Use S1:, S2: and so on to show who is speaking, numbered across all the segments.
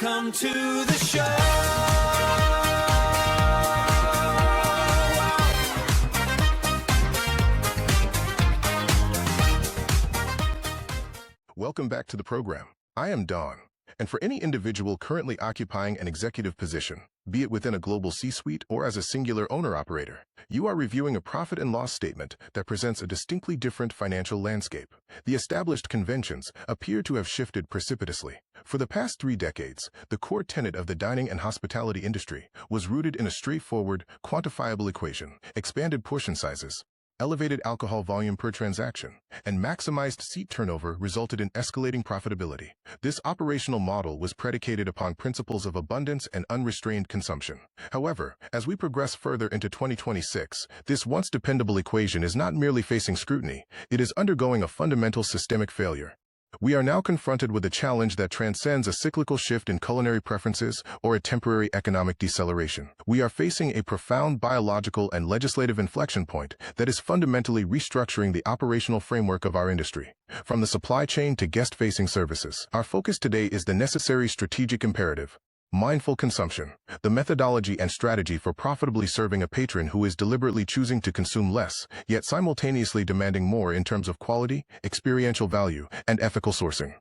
S1: Welcome to the show.
S2: Welcome back to the program. I am Don, and for any individual currently occupying an executive position, be it within a global C-suite or as a singular owner-operator, you are reviewing a profit and loss statement that presents a distinctly different financial landscape. The established conventions appear to have shifted precipitously. For the past 3 decades, the core tenet of the dining and hospitality industry was rooted in a straightforward, quantifiable equation: expanded portion sizes, elevated alcohol volume per transaction, and maximized seat turnover resulted in escalating profitability. This operational model was predicated upon principles of abundance and unrestrained consumption. However, as we progress further into 2026, this once dependable equation is not merely facing scrutiny, it is undergoing a fundamental systemic failure. We are now confronted with a challenge that transcends a cyclical shift in culinary preferences or a temporary economic deceleration. We are facing a profound biological and legislative inflection point that is fundamentally restructuring the operational framework of our industry. From the supply chain to guest-facing services, our focus today is the necessary strategic imperative: mindful consumption, the methodology and strategy for profitably serving a patron who is deliberately choosing to consume less, yet simultaneously demanding more in terms of quality, experiential value, and ethical sourcing.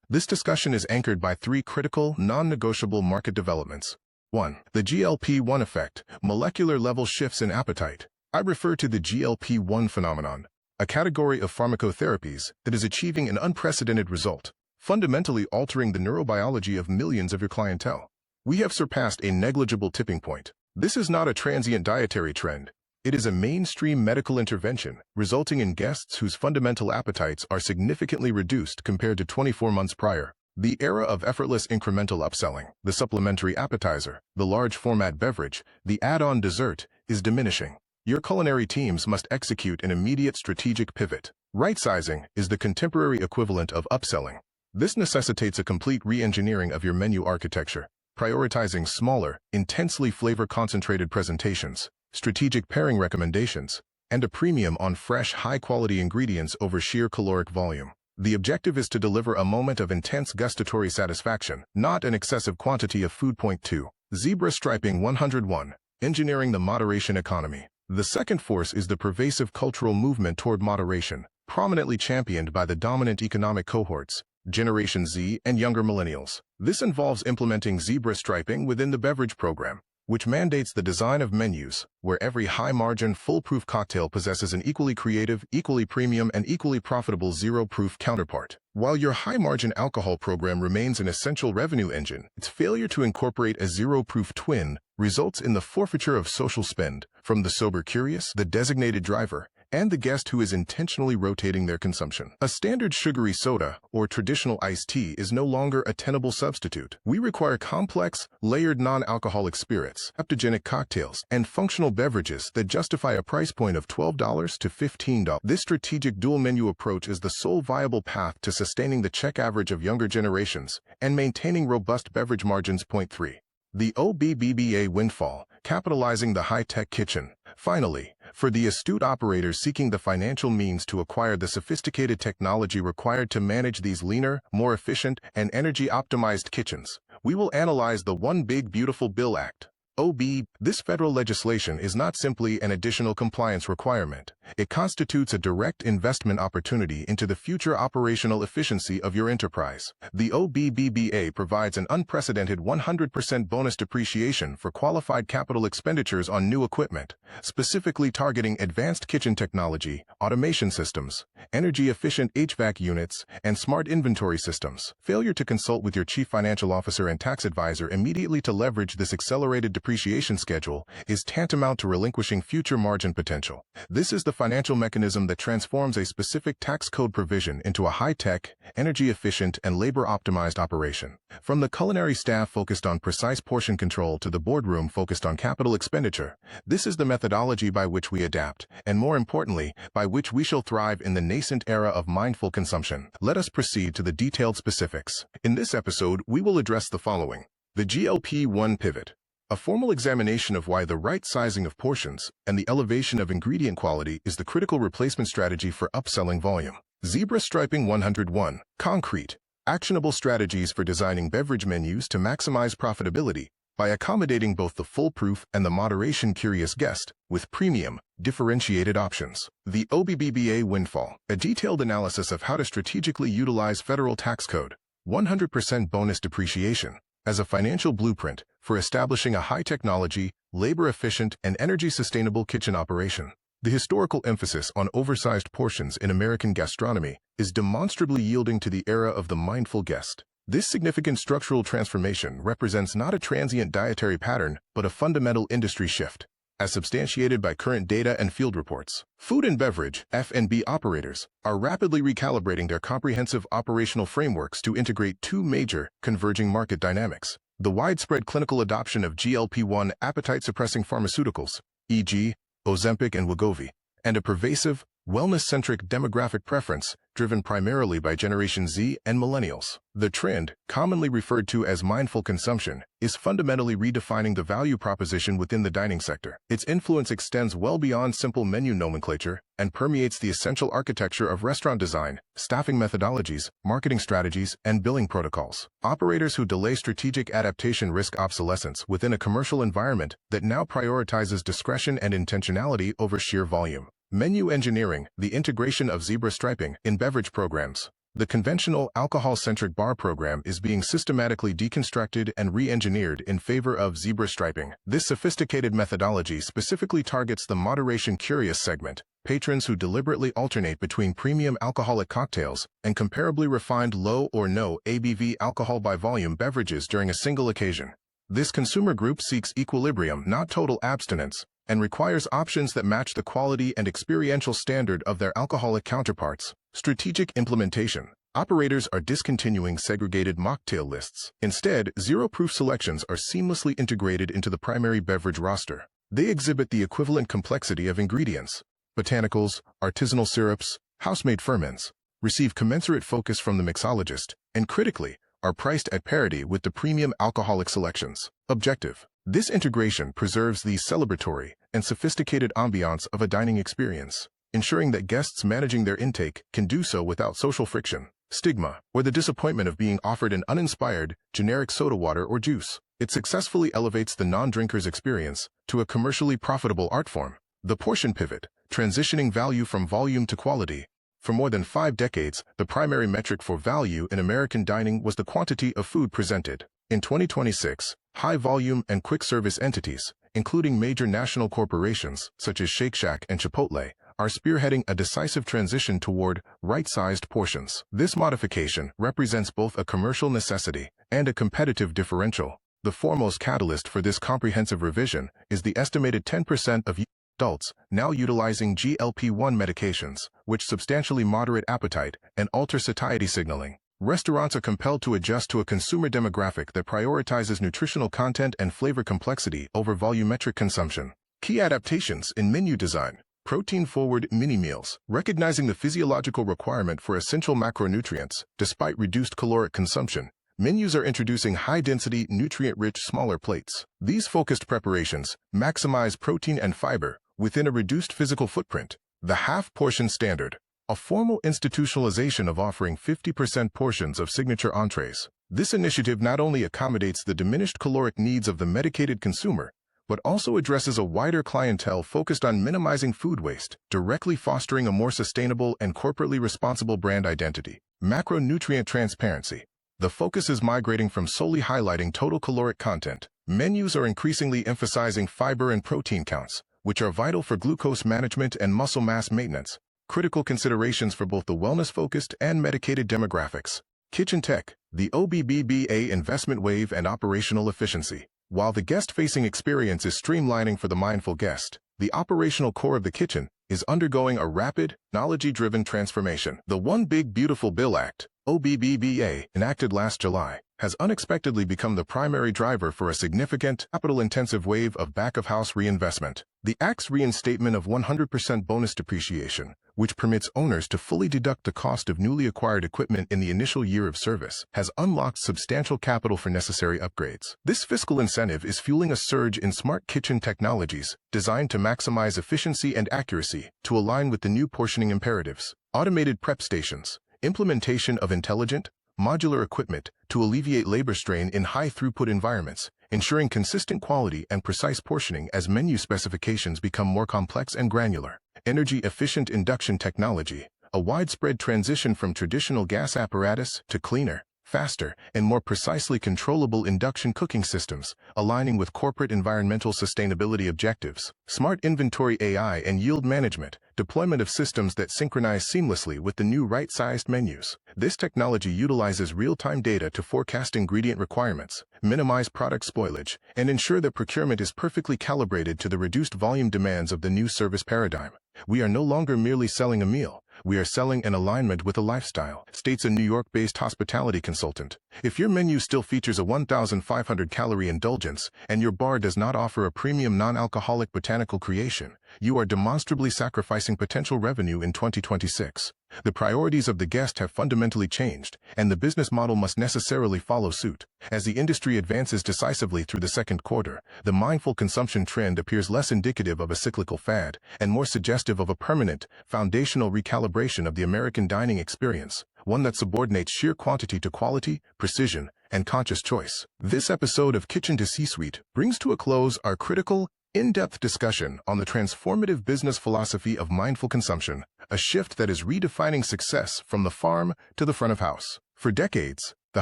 S2: This discussion is anchored by 3 critical, non-negotiable market developments. 1. The GLP-1 effect, molecular-level shifts in appetite. I refer to the GLP-1 phenomenon, a category of pharmacotherapies that is achieving an unprecedented result, fundamentally altering the neurobiology of millions of your clientele. We have surpassed a negligible tipping point. This is not a transient dietary trend. It is a mainstream medical intervention, resulting in guests whose fundamental appetites are significantly reduced compared to 24 months prior. The era of effortless incremental upselling, the supplementary appetizer, the large format beverage, the add-on dessert, is diminishing. Your culinary teams must execute an immediate strategic pivot. Right-sizing is the contemporary equivalent of upselling. This necessitates a complete re-engineering of your menu architecture, prioritizing smaller, intensely flavor-concentrated presentations, strategic pairing recommendations, and a premium on fresh, high-quality ingredients over sheer caloric volume. The objective is to deliver a moment of intense gustatory satisfaction, not an excessive quantity of food. Point 2. Zebra striping 101. Engineering the moderation economy. The second force is the pervasive cultural movement toward moderation, prominently championed by the dominant economic cohorts, Generation Z and younger millennials. This involves implementing zebra striping within the beverage program, which mandates the design of menus where every high-margin, foolproof cocktail possesses an equally creative, equally premium, and equally profitable zero-proof counterpart. While your high-margin alcohol program remains an essential revenue engine, its failure to incorporate a zero-proof twin results in the forfeiture of social spend from the sober curious, the designated driver, and the guest who is intentionally rotating their consumption. A standard sugary soda or traditional iced tea is no longer a tenable substitute. We require complex, layered non-alcoholic spirits, adaptogenic cocktails, and functional beverages that justify a price point of $12 to $15. This strategic dual-menu approach is the sole viable path to sustaining the check average of younger generations and maintaining robust beverage margins. Point 3. The OBBBA windfall, capitalizing the high-tech kitchen. Finally, for the astute operators seeking the financial means to acquire the sophisticated technology required to manage these leaner, more efficient, and energy-optimized kitchens, we will analyze the One Big Beautiful Bill Act. OB. This federal legislation is not simply an additional compliance requirement. It constitutes a direct investment opportunity into the future operational efficiency of your enterprise. The OBBBA provides an unprecedented 100% bonus depreciation for qualified capital expenditures on new equipment, specifically targeting advanced kitchen technology, automation systems, energy-efficient HVAC units, and smart inventory systems. Failure to consult with your chief financial officer and tax advisor immediately to leverage this accelerated depreciation schedule is tantamount to relinquishing future margin potential. This is the financial mechanism that transforms a specific tax code provision into a high-tech, energy-efficient, and labor-optimized operation. From the culinary staff focused on precise portion control to the boardroom focused on capital expenditure, this is the methodology by which we adapt, and more importantly, by which we shall thrive in the nascent era of mindful consumption. Let us proceed to the detailed specifics. In this episode, we will address the following: the GLP-1 pivot, a formal examination of why the right sizing of portions and the elevation of ingredient quality is the critical replacement strategy for upselling volume. Zebra striping 101. Concrete. Actionable strategies for designing beverage menus to maximize profitability by accommodating both the foolproof and the moderation-curious guest with premium, differentiated options. The OBBBA Windfall, a detailed analysis of how to strategically utilize federal tax code 100% bonus depreciation as a financial blueprint for establishing a high-technology, labor-efficient, and energy-sustainable kitchen operation. The historical emphasis on oversized portions in American gastronomy is demonstrably yielding to the era of the mindful guest. This significant structural transformation represents not a transient dietary pattern, but a fundamental industry shift, as substantiated by current data and field reports. Food and beverage (F&B) operators are rapidly recalibrating their comprehensive operational frameworks to integrate two major, converging market dynamics: the widespread clinical adoption of GLP-1 appetite-suppressing pharmaceuticals, e.g., Ozempic and Wegovy, and a pervasive, wellness-centric demographic preference driven primarily by Generation Z and Millennials. The trend, commonly referred to as mindful consumption, is fundamentally redefining the value proposition within the dining sector. Its influence extends well beyond simple menu nomenclature and permeates the essential architecture of restaurant design, staffing methodologies, marketing strategies, and billing protocols. Operators who delay strategic adaptation risk obsolescence within a commercial environment that now prioritizes discretion and intentionality over sheer volume. Menu engineering, the integration of zebra striping in beverage programs. The conventional alcohol-centric bar program is being systematically deconstructed and re-engineered in favor of zebra striping. This sophisticated methodology specifically targets the moderation-curious segment, patrons who deliberately alternate between premium alcoholic cocktails and comparably refined low or no ABV alcohol by volume beverages during a single occasion. This consumer group seeks equilibrium, not total abstinence, and requires options that match the quality and experiential standard of their alcoholic counterparts. Strategic implementation. Operators are discontinuing segregated mocktail lists. Instead, zero-proof selections are seamlessly integrated into the primary beverage roster. They exhibit the equivalent complexity of ingredients. Botanicals, artisanal syrups, house-made ferments, receive commensurate focus from the mixologist, and critically, are priced at parity with the premium alcoholic selections. Objective. This integration preserves the celebratory and sophisticated ambiance of a dining experience, ensuring that guests managing their intake can do so without social friction, stigma, or the disappointment of being offered an uninspired, generic soda water or juice. It successfully elevates the non-drinker's experience to a commercially profitable art form. The portion pivot, transitioning value from volume to quality. For more than 5 decades, the primary metric for value in American dining was the quantity of food presented. In 2026, high-volume and quick-service entities, including major national corporations such as Shake Shack and Chipotle, are spearheading a decisive transition toward right-sized portions. This modification represents both a commercial necessity and a competitive differential. The foremost catalyst for this comprehensive revision is the estimated 10% of adults now utilizing GLP-1 medications, which substantially moderate appetite and alter satiety signaling. Restaurants are compelled to adjust to a consumer demographic that prioritizes nutritional content and flavor complexity over volumetric consumption. Key adaptations in menu design. Protein-forward mini-meals, recognizing the physiological requirement for essential macronutrients despite reduced caloric consumption. Menus are introducing high-density, nutrient-rich smaller plates. These focused preparations maximize protein and fiber within a reduced physical footprint. The half-portion standard, a formal institutionalization of offering 50% portions of signature entrees. This initiative not only accommodates the diminished caloric needs of the medicated consumer, but also addresses a wider clientele focused on minimizing food waste, directly fostering a more sustainable and corporately responsible brand identity. Macronutrient transparency. The focus is migrating from solely highlighting total caloric content. Menus are increasingly emphasizing fiber and protein counts, which are vital for glucose management and muscle mass maintenance, critical considerations for both the wellness-focused and medicated demographics. Kitchen tech, the OBBBA investment wave and operational efficiency. While the guest-facing experience is streamlining for the mindful guest, the operational core of the kitchen is undergoing a rapid, technology-driven transformation. The One Big Beautiful Bill Act, OBBBA, enacted last July, has unexpectedly become the primary driver for a significant, capital-intensive wave of back-of-house reinvestment. The Act's reinstatement of 100% bonus depreciation, which permits owners to fully deduct the cost of newly acquired equipment in the initial year of service, has unlocked substantial capital for necessary upgrades. This fiscal incentive is fueling a surge in smart kitchen technologies designed to maximize efficiency and accuracy to align with the new portioning imperatives. Automated prep stations, implementation of intelligent, modular equipment to alleviate labor strain in high-throughput environments, ensuring consistent quality and precise portioning as menu specifications become more complex and granular. Energy-efficient induction technology, a widespread transition from traditional gas apparatus to cleaner, faster, and more precisely controllable induction cooking systems, aligning with corporate environmental sustainability objectives. Smart inventory AI and yield management, deployment of systems that synchronize seamlessly with the new right-sized menus. This technology utilizes real-time data to forecast ingredient requirements, minimize product spoilage, and ensure that procurement is perfectly calibrated to the reduced volume demands of the new service paradigm. We are no longer merely selling a meal. We are selling an alignment with a lifestyle, states a New York-based hospitality consultant. If your menu still features a 1,500-calorie indulgence and your bar does not offer a premium non-alcoholic botanical creation, you are demonstrably sacrificing potential revenue in 2026. The priorities of the guest have fundamentally changed, and the business model must necessarily follow suit. As the industry advances decisively through the second quarter, the mindful consumption trend appears less indicative of a cyclical fad and more suggestive of a permanent, foundational recalibration of the American dining experience, one that subordinates sheer quantity to quality, precision, and conscious choice. This episode of Kitchen to C-Suite brings to a close our critical, in-depth discussion on the transformative business philosophy of mindful consumption, a shift that is redefining success from the farm to the front of house. For decades, the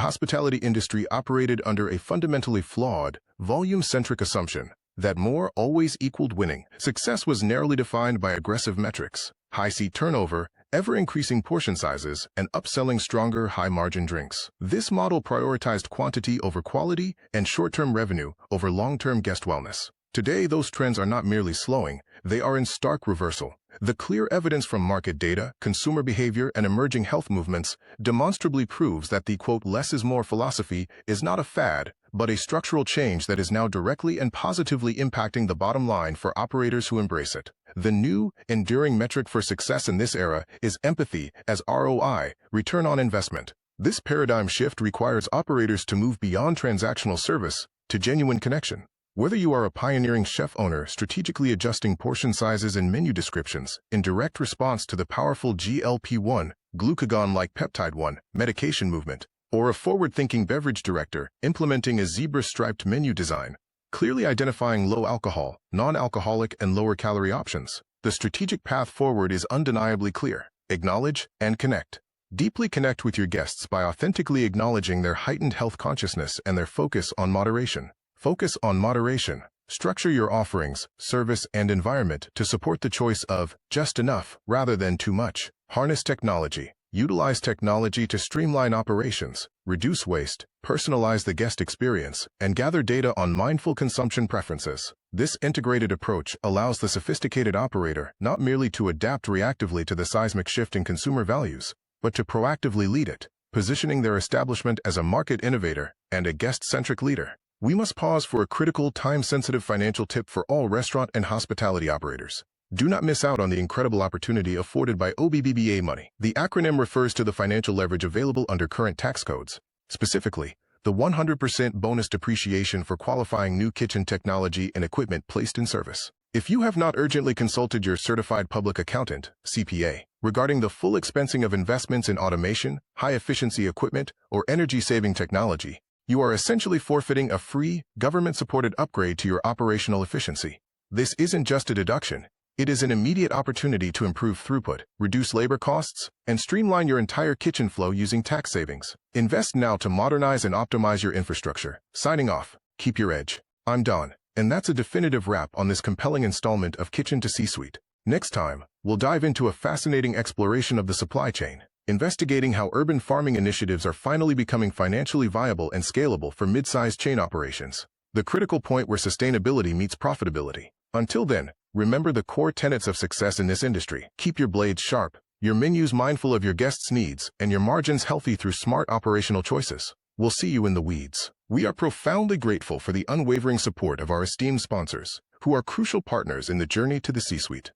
S2: hospitality industry operated under a fundamentally flawed, volume-centric assumption that more always equaled winning. Success was narrowly defined by aggressive metrics, high seat turnover, ever-increasing portion sizes, and upselling stronger, high-margin drinks. This model prioritized quantity over quality and short-term revenue over long-term guest wellness. Today, those trends are not merely slowing, they are in stark reversal. The clear evidence from market data, consumer behavior, and emerging health movements demonstrably proves that the, quote, less is more philosophy is not a fad, but a structural change that is now directly and positively impacting the bottom line for operators who embrace it. The new, enduring metric for success in this era is empathy as ROI, return on investment. This paradigm shift requires operators to move beyond transactional service to genuine connection. Whether you are a pioneering chef owner strategically adjusting portion sizes and menu descriptions in direct response to the powerful GLP-1, glucagon-like peptide-1 medication movement, or a forward-thinking beverage director implementing a zebra-striped menu design, clearly identifying low-alcohol, non-alcoholic, and lower-calorie options, the strategic path forward is undeniably clear. Acknowledge and connect. Deeply connect with your guests by authentically acknowledging their heightened health consciousness and their focus on moderation. Focus on moderation. Structure your offerings, service, and environment to support the choice of just enough rather than too much. Harness technology. Utilize technology to streamline operations, reduce waste, personalize the guest experience, and gather data on mindful consumption preferences. This integrated approach allows the sophisticated operator not merely to adapt reactively to the seismic shift in consumer values, but to proactively lead it, positioning their establishment as a market innovator and a guest-centric leader. We must pause for a critical, time-sensitive financial tip for all restaurant and hospitality operators. Do not miss out on the incredible opportunity afforded by OBBBA money. The acronym refers to the financial leverage available under current tax codes. Specifically, the 100% bonus depreciation for qualifying new kitchen technology and equipment placed in service. If you have not urgently consulted your certified public accountant, CPA, regarding the full expensing of investments in automation, high-efficiency equipment, or energy-saving technology, you are essentially forfeiting a free, government-supported upgrade to your operational efficiency. This isn't just a deduction. It is an immediate opportunity to improve throughput, reduce labor costs, and streamline your entire kitchen flow using tax savings. Invest now to modernize and optimize your infrastructure. Signing off. Keep your edge. I'm Don, and that's a definitive wrap on this compelling installment of Kitchen to C-Suite. Next time, we'll dive into a fascinating exploration of the supply chain, investigating how urban farming initiatives are finally becoming financially viable and scalable for mid-sized chain operations. The critical point where sustainability meets profitability. Until then, remember the core tenets of success in this industry. Keep your blades sharp, your menus mindful of your guests' needs, and your margins healthy through smart operational choices. We'll see you in the weeds. We are profoundly grateful for the unwavering support of our esteemed sponsors, who are crucial partners in the journey to the C-Suite.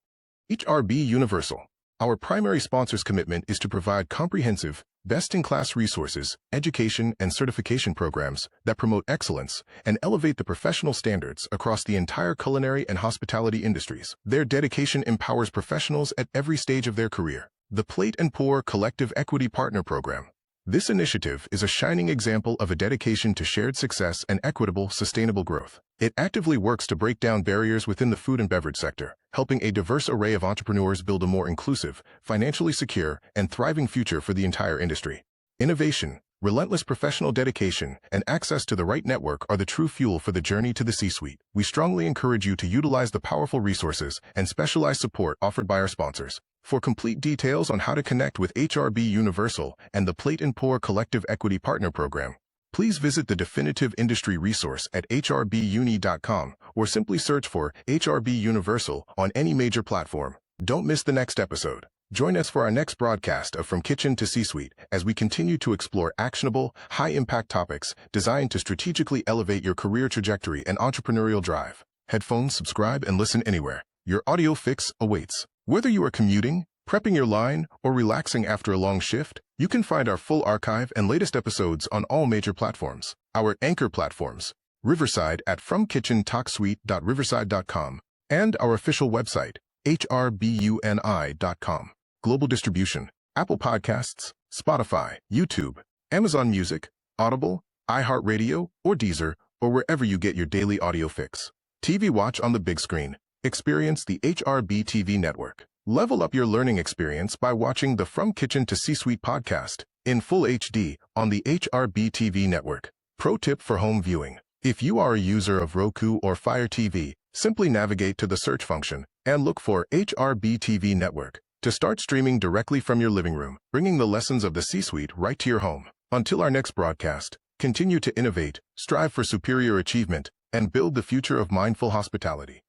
S2: HRB Universal. Our primary sponsor's commitment is to provide comprehensive, best-in-class resources, education, and certification programs that promote excellence and elevate the professional standards across the entire culinary and hospitality industries. Their dedication empowers professionals at every stage of their career. The Plate and Pour Collective Equity Partner Program. This initiative is a shining example of a dedication to shared success and equitable, sustainable growth. It actively works to break down barriers within the food and beverage sector, helping a diverse array of entrepreneurs build a more inclusive, financially secure, and thriving future for the entire industry. Innovation, relentless professional dedication, and access to the right network are the true fuel for the journey to the C-suite. We strongly encourage you to utilize the powerful resources and specialized support offered by our sponsors. For complete details on how to connect with HRB Universal and the Plate and Pour Collective Equity Partner Program, please visit the definitive industry resource at hrbuni.com or simply search for HRB Universal on any major platform. Don't miss the next episode. Join us for our next broadcast of From Kitchen to C-Suite as we continue to explore actionable, high-impact topics designed to strategically elevate your career trajectory and entrepreneurial drive. Headphones, subscribe, and listen anywhere. Your audio fix awaits. Whether you are commuting, prepping your line, or relaxing after a long shift, you can find our full archive and latest episodes on all major platforms. Our anchor platforms, Riverside at fromkitchentalksuite.riverside.com, and our official website, hrbuni.com. Global distribution, Apple Podcasts, Spotify, YouTube, Amazon Music, Audible, iHeartRadio, or Deezer, or wherever you get your daily audio fix. TV watch on the big screen. Experience the HRB TV Network. Level up your learning experience by watching the From Kitchen to C-Suite podcast in full HD on the HRB TV Network. Pro tip for home viewing. If you are a user of Roku or Fire TV, simply navigate to the search function and look for HRB TV Network to start streaming directly from your living room, bringing the lessons of the C-Suite right to your home. Until our next broadcast, continue to innovate, strive for superior achievement, and build the future of mindful hospitality.